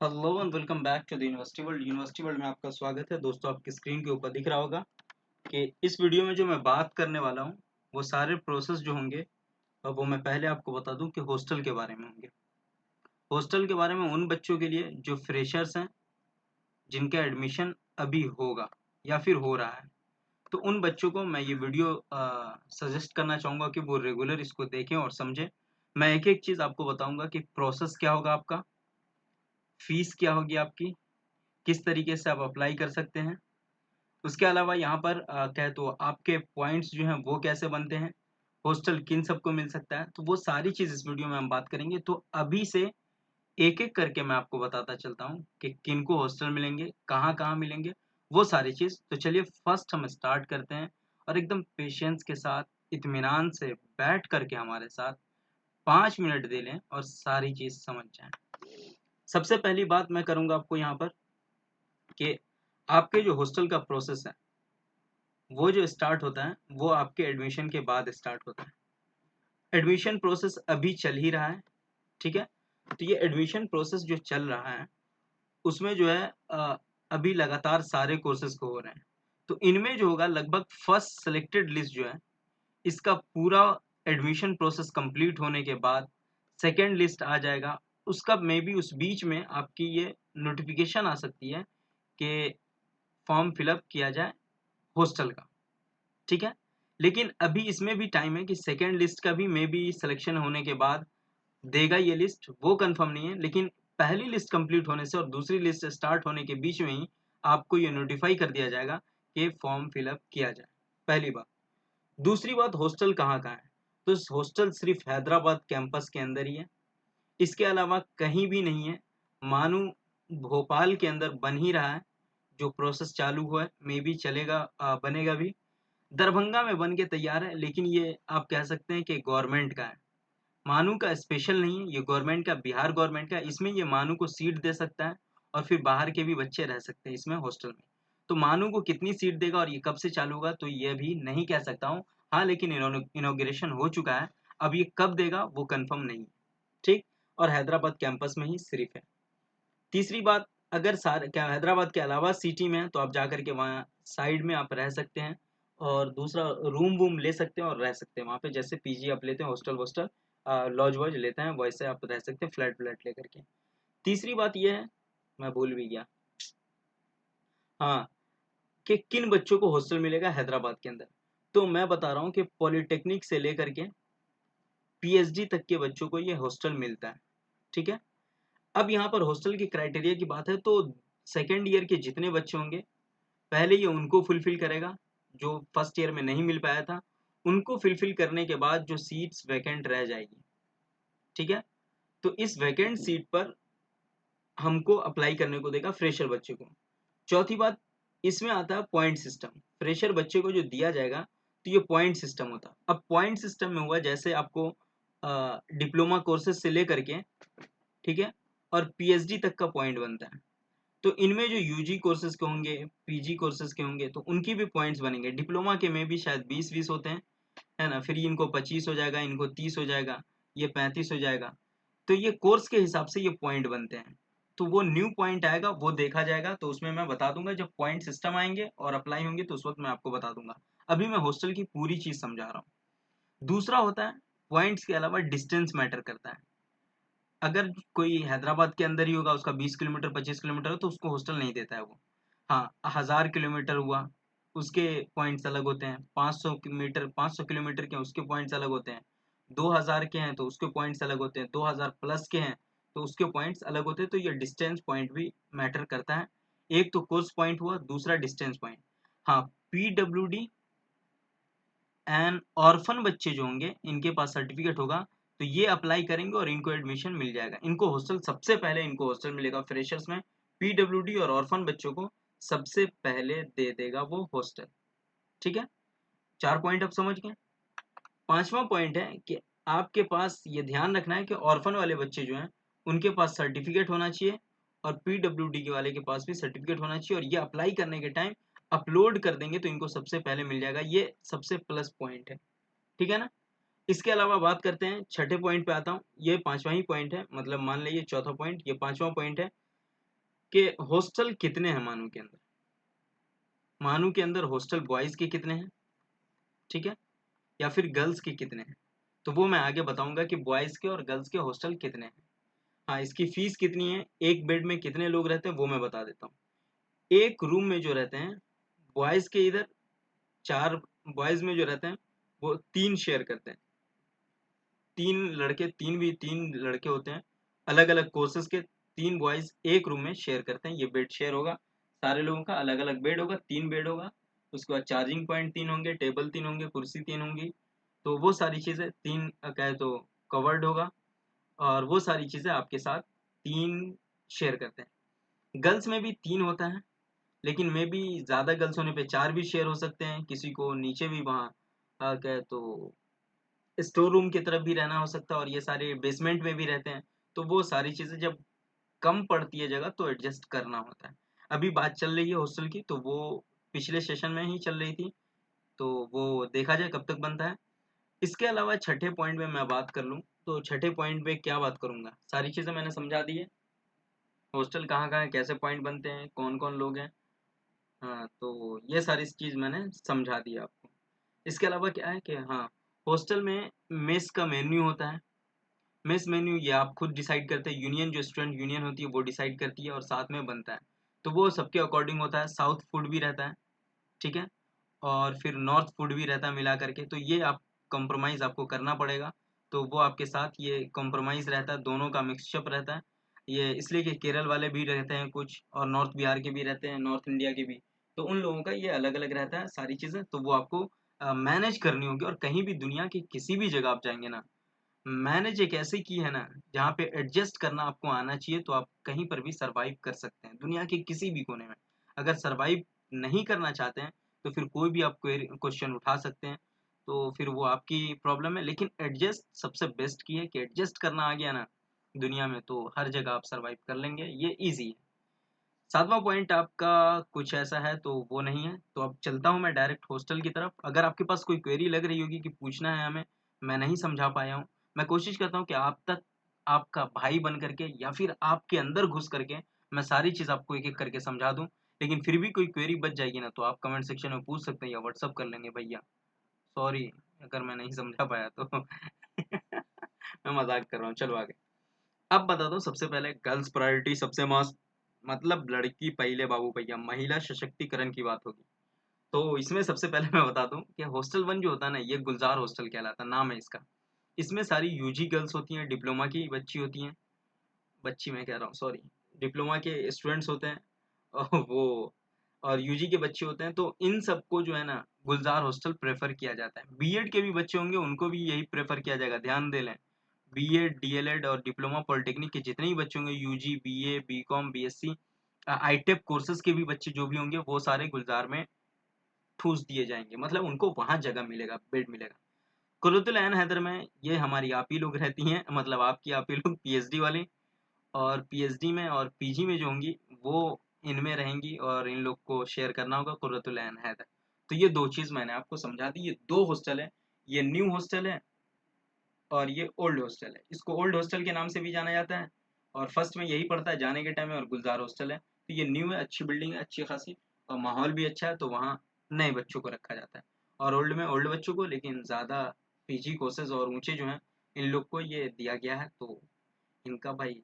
Hello and welcome back to the university world में आपका स्वागत है। दोस्तों, आपकी स्क्रीन के ऊपर दिख रहा होगा कि इस वीडियो में जो मैं बात करने वाला हूँ वो सारे प्रोसेस जो होंगे, और वो मैं पहले आपको बता दूं कि हॉस्टल के बारे में होंगे। हॉस्टल के बारे में उन बच्चों के लिए जो फ्रेशर्स हैं, जिनका एडमिशन अभी होगा या फिर हो रहा है। तो उन बच्चों को मैं ये वीडियो सजेस्ट करना चाहूँगा कि वो रेगुलर इसको देखें और समझें। मैं एक एक चीज़ आपको बताऊँगा कि प्रोसेस क्या होगा आपका, फीस क्या होगी आपकी, किस तरीके से आप अप्लाई कर सकते हैं। उसके अलावा यहाँ पर कहे तो आपके पॉइंट्स जो हैं वो कैसे बनते हैं, हॉस्टल किन सबको मिल सकता है, तो वो सारी चीज़ इस वीडियो में हम बात करेंगे। तो अभी से एक-एक करके मैं आपको बताता चलता हूँ कि किनको हॉस्टल मिलेंगे, कहाँ-कहाँ मिलेंगे, वो सारी चीज़। तो चलिए फर्स्ट हम स्टार्ट करते हैं और एकदम पेशेंस के साथ, इत्मीनान से बैठ करके हमारे साथ 5 मिनट दे लें और सारी चीज़ समझ जाएँ। सबसे पहली बात मैं करूँगा आपको यहाँ पर कि आपके जो हॉस्टल का प्रोसेस है, वो जो स्टार्ट होता है वो आपके एडमिशन के बाद स्टार्ट होता है। एडमिशन प्रोसेस अभी चल ही रहा है, ठीक है। तो ये एडमिशन प्रोसेस जो चल रहा है उसमें जो है अभी लगातार सारे कोर्सेज को हो रहे हैं। तो इनमें जो होगा लगभग फर्स्ट सेलेक्टेड लिस्ट जो है, इसका पूरा एडमिशन प्रोसेस कंप्लीट होने के बाद सेकेंड लिस्ट आ जाएगा। उसका मे बी उस बीच में आपकी ये नोटिफिकेशन आ सकती है कि फॉर्म फिलअप किया जाए हॉस्टल का, ठीक है। लेकिन अभी इसमें भी टाइम है कि सेकेंड लिस्ट का भी मे बी सिलेक्शन होने के बाद देगा ये लिस्ट, वो कंफर्म नहीं है। लेकिन पहली लिस्ट कंप्लीट होने से और दूसरी लिस्ट स्टार्ट होने के बीच में ही आपको ये नोटिफाई कर दिया जाएगा कि फॉर्म फिलअप किया जाए, पहली बात। दूसरी बात, हॉस्टल कहाँ कहाँ है, तो हॉस्टल सिर्फ हैदराबाद कैंपस के अंदर ही है, इसके अलावा कहीं भी नहीं है। मानो भोपाल के अंदर बन ही रहा है, जो प्रोसेस चालू हुआ है, मे बी चलेगा, बनेगा भी। दरभंगा में बन के तैयार है, लेकिन ये आप कह सकते हैं कि गवर्नमेंट का है, मानू का स्पेशल नहीं है, ये गवर्नमेंट का, बिहार गवर्नमेंट का। इसमें ये मानू को सीट दे सकता है और फिर बाहर के भी बच्चे रह सकते हैं इसमें हॉस्टल में। तो मानू को कितनी सीट देगा और ये कब से चालू होगा तो ये भी नहीं कह सकता हूँ। हाँ, लेकिन इनॉग्रेशन हो चुका है, अब ये कब देगा वो कंफर्म नहीं है, ठीक। और हैदराबाद कैंपस में ही सिर्फ है। तीसरी बात, अगर सारे क्या हैदराबाद के अलावा सिटी में है तो आप जा करके वहाँ साइड में आप रह सकते हैं, और दूसरा रूम वूम ले सकते हैं और रह सकते हैं वहाँ पे, जैसे पीजी आप लेते हैं, हॉस्टल वोस्टल लॉज वॉज लेते हैं, वैसे आप रह सकते हैं फ्लैट व्लैट लेकर के। तीसरी बात ये है, मैं भूल भी गया, हाँ, कि किन बच्चों को हॉस्टल मिलेगा हैदराबाद के अंदर। तो मैं बता रहा हूँ कि पॉलिटेक्निक से लेकर के पीएचडी तक के बच्चों को ये हॉस्टल मिलता है, ठीक है। अब यहाँ पर हॉस्टल की क्राइटेरिया की बात है तो सेकेंड ईयर के जितने बच्चे होंगे, पहले ये उनको फुलफिल करेगा जो फर्स्ट ईयर में नहीं मिल पाया था। उनको फुलफिल करने के बाद जो सीट्स वैकेंट रह जाएगी, ठीक है, तो इस वैकेंट सीट पर हमको अप्लाई करने को देगा फ्रेशर बच्चे को। चौथी बात, इसमें आता है पॉइंट सिस्टम। फ्रेशर बच्चे को जो दिया जाएगा तो ये पॉइंट सिस्टम होता है। अब पॉइंट सिस्टम में हुआ जैसे आपको डिप्लोमा कोर्सेज से लेकर के, ठीक है, और पीएचडी तक का पॉइंट बनता है। तो इनमें जो यूजी कोर्सेज के होंगे, पीजी कोर्सेज के होंगे, तो उनकी भी पॉइंट्स बनेंगे। डिप्लोमा के में भी शायद 20-20 होते हैं, है ना, फिर इनको 25 हो जाएगा, इनको 30 हो जाएगा, ये 35 हो जाएगा। तो ये कोर्स के हिसाब से ये पॉइंट बनते हैं। तो वो न्यू पॉइंट आएगा, वो देखा जाएगा, तो उसमें मैं बता दूंगा जब पॉइंट सिस्टम आएंगे और अप्लाई होंगे तो उस वक्त मैं आपको बता दूंगा। अभी मैं हॉस्टल की पूरी चीज समझा रहा हूँ। दूसरा होता है, पॉइंट्स के अलावा डिस्टेंस मैटर करता है। अगर कोई हैदराबाद के अंदर ही होगा, उसका 20 किलोमीटर 25 किलोमीटर हो, तो उसको हॉस्टल नहीं देता है वो। हाँ, 1000 किलोमीटर हुआ, उसके पॉइंट्स अलग होते हैं। 500 मीटर 500 किलोमीटर के हैं, उसके पॉइंट्स अलग होते हैं। 2000 के हैं तो उसके पॉइंट्स अलग होते हैं। 2000 प्लस के हैं तो उसके पॉइंट्स अलग होते हैं। तो ये डिस्टेंस पॉइंट भी मैटर करता है। एक तो कोर्स पॉइंट हुआ, दूसरा डिस्टेंस पॉइंट। हाँ, पीडब्ल्यूडी एंड ऑर्फन बच्चे जो होंगे, इनके पास सर्टिफिकेट होगा, तो ये अप्लाई करेंगे और इनको एडमिशन मिल जाएगा। इनको हॉस्टल सबसे पहले इनको हॉस्टल मिलेगा फ्रेशर्स में। पीडब्ल्यूडी और ऑर्फन बच्चों को सबसे पहले दे देगा वो हॉस्टल, ठीक है। 4 पॉइंट आप समझ गए। पांचवा पॉइंट है कि आपके पास ये ध्यान रखना है कि ऑर्फन वाले बच्चे जो हैं उनके पास सर्टिफिकेट होना चाहिए, और पीडब्ल्यूडी के वाले के पास भी सर्टिफिकेट होना चाहिए, और ये अप्लाई करने के टाइम अपलोड कर देंगे तो इनको सबसे पहले मिल जाएगा। ये सबसे प्लस पॉइंट है, ठीक है ना। इसके अलावा बात करते हैं, छठे पॉइंट पे आता हूँ। ये पांचवा ही पॉइंट है, मतलब मान लीजिए चौथा पॉइंट, ये पांचवा पॉइंट है। कि हॉस्टल कितने हैं मानू के अंदर। मानू के अंदर हॉस्टल बॉयज के कितने हैं, ठीक है, या फिर गर्ल्स के कितने हैं। तो वो मैं आगे बताऊंगा कि बॉयज के और गर्ल्स के हॉस्टल कितने हैं। हाँ, इसकी फीस कितनी है, एक बेड में कितने लोग रहते हैं वो मैं बता देता हूँ। एक रूम में जो रहते हैं बॉयज के इधर 4, बॉयज में जो रहते हैं वो 3 शेयर करते हैं। 3 लड़के होते हैं, अलग अलग कोर्सेज के। 3 बॉयज एक रूम में शेयर करते हैं। ये बेड शेयर होगा, सारे लोगों का अलग अलग बेड होगा, 3 बेड होगा। उसके बाद चार्जिंग पॉइंट 3 होंगे, टेबल 3 होंगे, कुर्सी 3 होंगी। तो वो सारी चीजें 3 कहे तो कवर्ड होगा। और वो सारी चीजें आपके साथ 3 शेयर करते हैं। गर्ल्स में भी 3 होता है, लेकिन मे बी ज्यादा गर्ल्स होने पे 4 भी शेयर हो सकते हैं। किसी को नीचे भी वहाँ कहे तो स्टोर रूम की तरफ भी रहना हो सकता है, और ये सारे बेसमेंट में भी रहते हैं। तो वो सारी चीजें जब कम पड़ती है जगह तो एडजस्ट करना होता है। अभी बात चल रही है हॉस्टल की, तो वो पिछले सेशन में ही चल रही थी, तो वो देखा जाए कब तक बनता है। इसके अलावा छठे पॉइंट में मैं बात कर लूँ, तो छठे पॉइंट पे क्या बात करूंगा, सारी चीजें मैंने समझा दी है। हॉस्टल कहाँ कहाँ है, कैसे पॉइंट बनते हैं, कौन कौन लोग हैं। हाँ, तो ये सारी चीज मैंने समझा दी आपको। इसके अलावा क्या है कि हाँ, हॉस्टल में मेस का मेन्यू होता है। मेस मेन्यू ये आप खुद डिसाइड करते हैं, यूनियन जो स्टूडेंट यूनियन होती है वो डिसाइड करती है और साथ में बनता है। तो वो सबके अकॉर्डिंग होता है। साउथ फूड भी रहता है, ठीक है, और फिर नॉर्थ फूड भी रहता है मिला करके। तो ये आप कॉम्प्रोमाइज़ आपको करना पड़ेगा। तो वो आपके साथ ये कॉम्प्रोमाइज़ रहता है, दोनों का मिक्सचअप रहता है। ये इसलिए कि केरल वाले भी रहते हैं कुछ, और नॉर्थ बिहार के भी रहते हैं, नॉर्थ इंडिया के भी। तो उन लोगों का ये अलग अलग रहता है सारी चीज़ें। तो वो आपको मैनेज करनी होगी। और कहीं भी दुनिया की किसी भी जगह आप जाएंगे ना, मैनेज एक ऐसी की है ना जहाँ पे एडजस्ट करना आपको आना चाहिए, तो आप कहीं पर भी सरवाइव कर सकते हैं दुनिया के किसी भी कोने में। अगर सरवाइव नहीं करना चाहते हैं तो फिर कोई भी आप क्वेश्चन उठा सकते हैं, तो फिर वो आपकी प्रॉब्लम है। लेकिन एडजस्ट सबसे बेस्ट की है कि एडजस्ट करना आ गया ना दुनिया में, तो हर जगह आप सरवाइव कर लेंगे, ये ईजी है। सातवां पॉइंट आपका कुछ ऐसा है तो वो नहीं है। तो अब चलता हूँ मैं डायरेक्ट हॉस्टल की तरफ। अगर आपके पास कोई क्वेरी लग रही होगी कि पूछना है हमें, मैं नहीं समझा पाया हूँ, मैं कोशिश करता हूँ कि आप तक आपका भाई बन करके या फिर आपके अंदर घुस करके मैं सारी चीज़ आपको एक एक करके समझा दूँ। लेकिन फिर भी कोई क्वेरी बच जाएगी ना, तो आप कमेंट सेक्शन में पूछ सकते हैं या व्हाट्सअप कर लेंगे भैया। सॉरी अगर मैं नहीं समझा पाया तो मैं मजाक कर रहा हूँ, चलो आगे। अब बता दो, सबसे पहले गर्ल्स प्रायोरिटी सबसे मस्त, मतलब लड़की पहले बाबू भैया, महिला सशक्तिकरण की बात होगी। तो इसमें सबसे पहले मैं बता दूं कि हॉस्टल 1 जो होता है ना, ये गुलजार हॉस्टल कहलाता है, नाम है इसका। इसमें सारी यूजी गर्ल्स होती हैं, डिप्लोमा की बच्ची होती हैं, बच्ची मैं कह रहा हूँ सॉरी, डिप्लोमा के स्टूडेंट्स होते हैं और वो और यूजी के बच्चे होते हैं। तो इन सबको जो है ना गुलजार हॉस्टल प्रेफर किया जाता है। बीएड के भी बच्चे होंगे उनको भी यही प्रेफर किया जाएगा, ध्यान दे लें। बीएड डीएलएड और डिप्लोमा पॉलिटेक्निक के जितने भी बच्चे होंगे, यूजी बीए बीकॉम बीएससी आईटेक कोर्सेज के भी बच्चे जो भी होंगे, वो सारे गुलजार में ठूस दिए जाएंगे। मतलब उनको वहां जगह मिलेगा, बेड मिलेगा। कुर्रतुल ऐन हैदर में ये हमारी आप ही लोग रहती हैं, मतलब आपकी आप ही लोग पीएचडी वाली। और पीएचडी में और पीजी में जो होंगी वो इनमें रहेंगी, और इन लोग को शेयर करना होगा कुर्रतुल ऐन हैदर। तो ये दो चीज मैंने आपको समझा दी। ये दो हॉस्टल है, ये न्यू हॉस्टल है और ये ओल्ड हॉस्टल है। इसको ओल्ड हॉस्टल के नाम से भी जाना जाता है, और फर्स्ट में यही पड़ता है जाने के टाइम में, और गुलजार हॉस्टल है। तो ये न्यू है, अच्छी बिल्डिंग है, अच्छी खासी, और माहौल भी अच्छा है, तो वहाँ नए बच्चों को रखा जाता है। और ओल्ड में ओल्ड बच्चों को, लेकिन ज़्यादा पीजी कोर्सेज और ऊंचे जो हैं इन लोग को ये दिया गया है। तो इनका भाई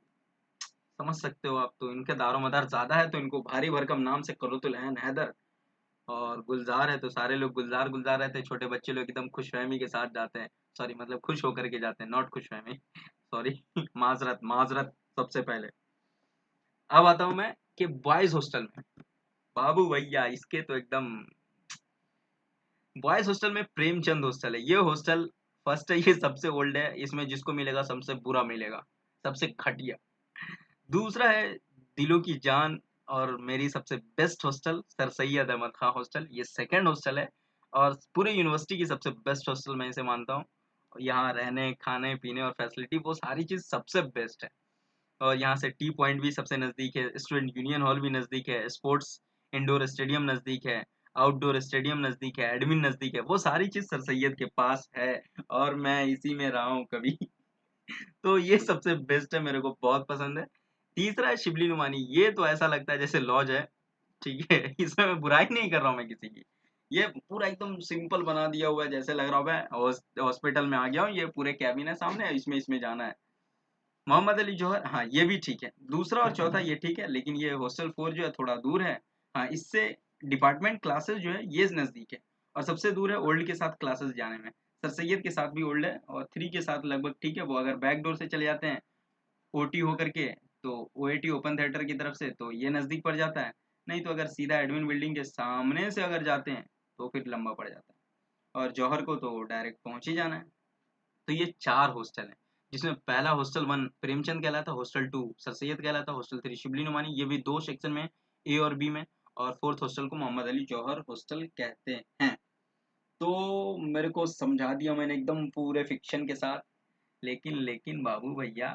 समझ सकते हो आप, तो इनका दारोमदार ज़्यादा है, तो इनको भारी भरकम नाम से कुर्रतुल ऐन हैदर। और गुलजार है तो सारे लोग गुलजार गुलजार रहते हैं। छोटे बच्चे लोग एकदम खुशफहमी के साथ जाते हैं, सॉरी मतलब खुश होकर के जाते हैं, नॉट खुशफहमी, सॉरी माजरत माजरत। सबसे पहले अब आता हूँ मैं कि बॉयज हॉस्टल में, बाबू भैया इसके तो एकदम, बॉयज हॉस्टल में प्रेमचंद हॉस्टल है। ये हॉस्टल फर्स्ट है, ये सबसे ओल्ड है, इसमें जिसको मिलेगा सबसे बुरा मिलेगा, सबसे घटिया। दूसरा है दिलों की जान और मेरी सबसे best hostel sir Syed Ahmad Khan hostel, ये सेकंड हॉस्टल है। और पूरे यूनिवर्सिटी की सबसे बेस्ट हॉस्टल मैं इसे मानता हूँ। यहाँ रहने खाने पीने और फैसिलिटी वो सारी चीज़ सबसे बेस्ट है। और यहाँ से टी पॉइंट भी सबसे नज़दीक है, स्टूडेंट यूनियन हॉल भी नज़दीक है, स्पोर्ट्स इंडोर स्टेडियम नज़दीक है, आउटडोर स्टेडियम नज़दीक है, एडमिन नज़दीक है, वो सारी चीज़ सर सैयद के पास है। और मैं इसी में रहा हूँ कभी तो ये सबसे बेस्ट है, मेरे को बहुत पसंद है। तीसरा है शिबली नुमानी, ये तो ऐसा लगता है जैसे लॉज है, ठीक है। इसमें मैं बुराई नहीं कर रहा हूँ मैं किसी की, ये पूरा एकदम सिंपल बना दिया हुआ है, जैसे लग रहा है हॉस्पिटल में आ गया हूँ, ये पूरे कैबिन है सामने, इसमें इसमें जाना है। मोहम्मद अली जौहर, हाँ ये भी ठीक है, दूसरा और चौथा ये ठीक है, लेकिन ये हॉस्टल 4 जो है थोड़ा दूर है। हाँ, इससे डिपार्टमेंट क्लासेस जो है ये नज़दीक है, और सबसे दूर है ओल्ड के साथ क्लासेस जाने में। सर सैयद के साथ भी ओल्ड है, और 3 के साथ लगभग ठीक है, वो अगर बैक डोर से चले जाते हैं ओटी होकर के, तो ओएटी ओपन थिएटर की तरफ से, तो ये नज़दीक पड़ जाता है। नहीं तो अगर सीधा एडमिन बिल्डिंग के सामने से अगर जाते हैं तो फिर लंबा पड़ जाता है, और जौहर को तो डायरेक्ट पहुंच ही जाना है। तो ये 4 हॉस्टल हैं, जिसमें पहला हॉस्टल 1 प्रेमचंद कहलाता, हॉस्टल 2 सर सैयद कहलाता, हॉस्टल 3 शिबली नुमानी, ये भी 2 सेक्शन में, ए और बी में, और फोर्थ हॉस्टल को मोहम्मद अली जौहर हॉस्टल कहते हैं। तो मेरे को समझा दिया मैंने एकदम पूरे फिक्शन के साथ, लेकिन लेकिन बाबू भैया,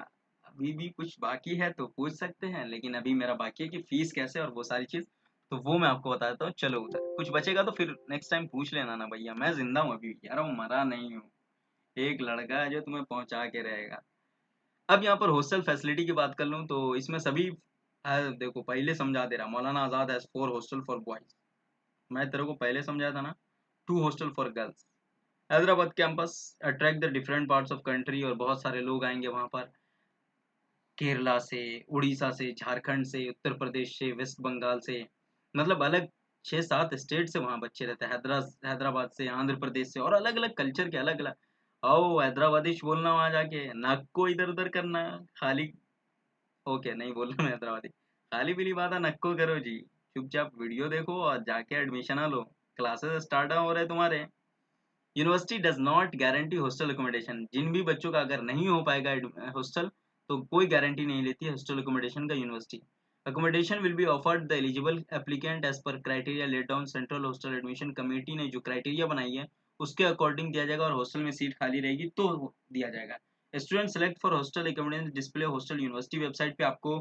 अभी भी कुछ बाकी है तो पूछ सकते हैं, लेकिन अभी मेरा बाकी है कि फीस कैसे और वो सारी चीज, तो वो मैं आपको बता देता हूँ। चलो उधर कुछ बचेगा तो फिर नेक्स्ट टाइम पूछ लेना ना भैया, मैं जिंदा हूँ अभी यार, वो मरा नहीं हूँ, एक लड़का है जो तुम्हें पहुंचा के रहेगा। अब यहाँ पर हॉस्टल फैसिलिटी की बात कर लूँ तो इसमें सभी देखो पहले समझा दे रहा, Maulana Azad has 4 hostel for boys, मैं तेरे को पहले समझाया था ना, 2 hostel for girls. Hyderabad campus attract the different parts of country, और बहुत सारे लोग आएंगे वहां पर, केरला से, उड़ीसा से, झारखंड से, उत्तर प्रदेश से, वेस्ट बंगाल से, मतलब अलग 6-7 स्टेट से वहाँ बच्चे रहते हैं, हैदराबाद से, आंध्र प्रदेश से, और अलग अलग कल्चर के अलग अलग। आओ हैदराबादी बोलना वहां जाके, नाक को इधर उधर करना, खाली ओके नहीं बोल रहा मैं हैदराबादी, खाली पीली बात है नक्को करो जी, चुपचाप वीडियो देखो और जाके एडमिशन लो, क्लासेस स्टार्ट हो रहे तुम्हारे। University does not guarantee hostel accommodation, जिन भी बच्चों का अगर नहीं हो पाएगा हॉस्टल, तो कोई गारंटी नहीं लेती है हॉस्टल अकोमोडेशन का university. Accommodation will be offered the eligible applicant as per criteria laid down, central hostel admission committee ने जो क्राइटेरिया बनाई है उसके अकॉर्डिंग दिया जाएगा, और हॉस्टल में सीट खाली रहेगी तो दिया जाएगा। Student select for hostel accommodation display hostel university website पे आपको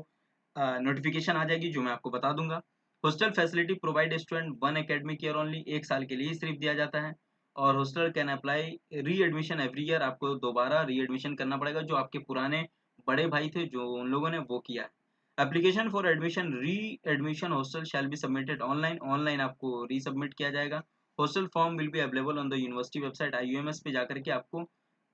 नोटिफिकेशन आ जाएगी, जो मैं आपको बता दूंगा। Hostel facility provide student 1 academic year only, 1 साल के लिए ही सिर्फ दिया जाता है, और हॉस्टल कैन अप्लाई री एडमिशन एवरी ईयर, आपको दोबारा री एडमिशन करना पड़ेगा, जो आपके पुराने बड़े भाई थे जो उन लोगों ने वो किया है। Application for admission readmission hostel shall be submitted online, online आपको री सबमिट किया जाएगा। Hostel form will be available on the university website, IUMS पे जाकर के आपको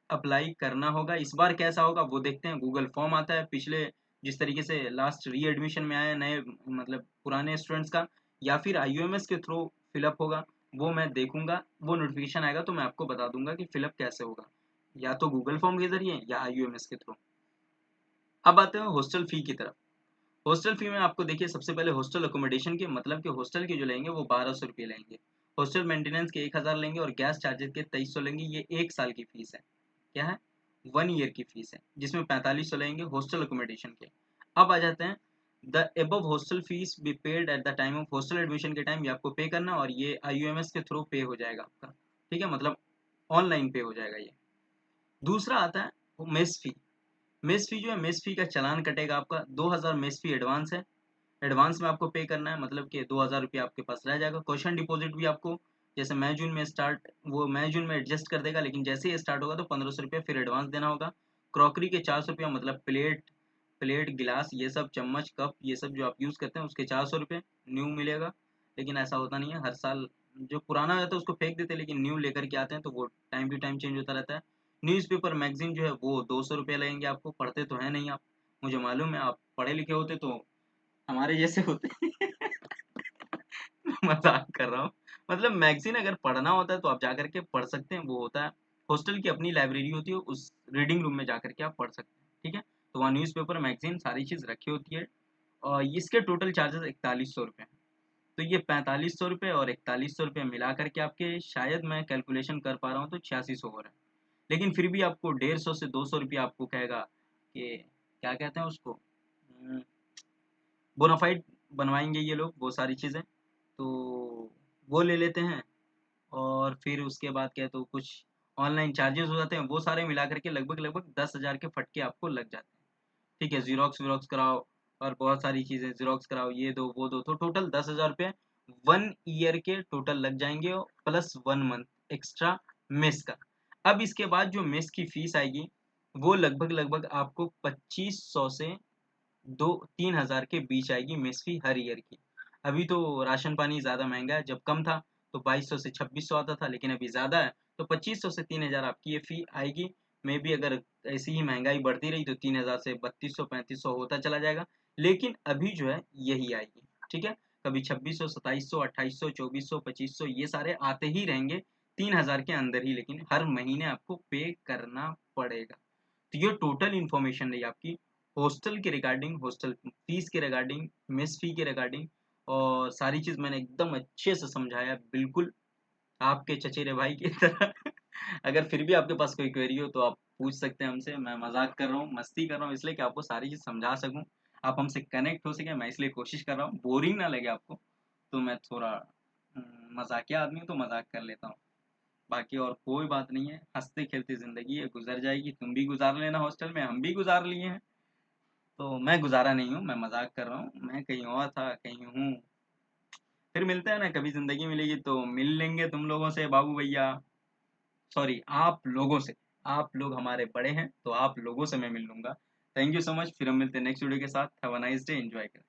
अप्लाई करना होगा। इस बार कैसा होगा वो देखते हैं, गूगल फॉर्म आता है पिछले जिस तरीके से लास्ट री एडमिशन में आया नए मतलब पुराने स्टूडेंट्स का, या फिर आईयूएमएस के थ्रू फिलअप होगा, वो मैं देखूंगा, वो नोटिफिकेशन आएगा तो मैं आपको बता दूंगा कि फिलअप कैसे होगा, या तो गूगल फॉर्म के जरिए या आईयूएमएस के थ्रू। अब आते हैं हॉस्टल फी की तरफ। हॉस्टल फी में आपको देखिए, सबसे पहले हॉस्टल अकोमोडेशन के मतलब कि हॉस्टल के जो लेंगे वो 1200 रुपये लेंगे, हॉस्टल मेंटेनेंस के 1000 लेंगे, और गैस चार्जेस के 2300 लेंगे, ये 1 साल की फीस है। क्या है? 1 ईयर की फीस है, जिसमें 4500 लेंगे हॉस्टल अकोमोडेशन के। अब आ जाते हैं, the above hostel fees be paid at the time of hostel admission के टाइम, ये आपको पे करना, और ये आईयूएमएस के थ्रू पे हो जाएगा आपका, ठीक है, मतलब ऑनलाइन पे हो जाएगा ये। दूसरा आता है मेस फी। मेस फी जो है, मेस फी का चालान कटेगा आपका, 2000 मेस फी एडवांस है, एडवांस में आपको पे करना है, मतलब कि 2000 रुपये आपके पास रह जाएगा। क्वेश्चन डिपॉजिट भी आपको जैसे मई जून में स्टार्ट, वो मई जून में एडजस्ट कर देगा, लेकिन जैसे ही स्टार्ट होगा तो 1500 रुपये फिर एडवांस देना होगा। क्रॉकरी के 400 रुपया, मतलब प्लेट प्लेट गिलास ये सब, चम्मच कप ये सब जो आप यूज़ करते हैं उसके 400 रुपये न्यू मिलेगा। लेकिन ऐसा होता नहीं है, हर साल जो पुराना रहता है उसको फेंक देते हैं, लेकिन न्यू लेकर के आते हैं, तो वो टाइम टू टाइम चेंज होता रहता है। न्यूज़पेपर मैगजीन जो है वो 200 रुपये लगेंगे आपको, पढ़ते तो है नहीं आप, मुझे मालूम है, आप पढ़े लिखे होते तो हमारे जैसे होते मजाक कर रहा हूँ, मतलब मैगजीन अगर पढ़ना होता है तो आप जाकर के पढ़ सकते हैं, वो होता है हॉस्टल की अपनी लाइब्रेरी होती है, उस रीडिंग रूम में जाकर के आप पढ़ सकते हैं, ठीक है। तो वहाँ न्यूज़पेपर मैगजीन सारी चीज़ रखी होती है, और इसके टोटल चार्जेस 4100 रुपये। तो ये 4500 रुपये और 4100 रुपये मिला करके आपके, शायद मैं कैलकुलेशन कर पा रहा हूँ तो 8600 हो रहा है, लेकिन फिर भी आपको 150 से 200 रुपये आपको कहेगा कि क्या कहते हैं उसको, बोनाफाइड बनवाएंगे ये लोग वो सारी चीज़ें, तो वो ले लेते हैं। और फिर उसके बाद क्या, तो कुछ ऑनलाइन चार्जेस हो जाते हैं, वो सारे मिला करके लगभग लगभग 10,000 के फटके आपको लग जाते हैं, ठीक है। जीरोक्स वीरोक्स कराओ और बहुत सारी चीज़ें, जीरोक्स कराओ, ये दो वो दो, तो टोटल 10,000 रुपये 1 ईयर के टोटल लग जाएंगे, प्लस 1 मंथ एक्स्ट्रा मेस का। अब इसके बाद जो मेस की फीस आएगी वो लगभग लगभग आपको 2500 से 2-3 हज़ार के बीच आएगी मेस फी हर ईयर की। अभी तो राशन पानी ज़्यादा महंगा है, जब कम था तो 2200 से 2600 आता था, लेकिन अभी ज़्यादा है तो 2500 से 3000 आपकी ये फी आएगी। मे बी अगर ऐसी ही महंगाई बढ़ती रही तो 3000 से 3200-3500 होता चला जाएगा, लेकिन अभी जो है यही आएगी। ठीक है, कभी 2600, 2700, 2800, 2400, 2500 ये सारे आते ही रहेंगे 3000 के अंदर ही, लेकिन हर महीने आपको पे करना पड़ेगा। तो ये टोटल इन्फॉर्मेशन रही आपकी हॉस्टल के रिगार्डिंग, हॉस्टल फीस के रिगार्डिंग, मेस फी के रिगार्डिंग, और सारी चीज़ मैंने एकदम अच्छे से समझाया, बिल्कुल आपके चचेरे भाई की तरह। अगर फिर भी आपके पास कोई क्वेरी हो तो आप पूछ सकते हैं हमसे। मैं मजाक कर रहा हूँ, मस्ती कर रहा हूँ, इसलिए कि आपको सारी चीज़ समझा सकूँ, आप हमसे कनेक्ट हो सके, मैं इसलिए कोशिश कर रहा हूँ, बोरिंग ना लगे आपको। तो मैं थोड़ा मजाकिया आदमी हूँ तो मजाक कर लेता हूँ। बाकी और कोई बात नहीं है, हंसते खेलते जिंदगी है, गुजर जाएगी, तुम भी गुजार लेना हॉस्टल में, हम भी गुजार लिए हैं। तो मैं गुजारा नहीं हूँ, मैं मजाक कर रहा हूँ, मैं कहीं और था, कहीं हूँ। फिर मिलते हैं ना, कभी जिंदगी मिलेगी तो मिल लेंगे तुम लोगों से बाबू भैया, सॉरी आप लोगों से। आप लोग हमारे बड़े हैं तो आप लोगों से मैं मिल लूंगा। थैंक यू सो मच, फिर हम मिलते हैं नेक्स्ट वीडियो के साथ। Have a nice day, enjoy करें।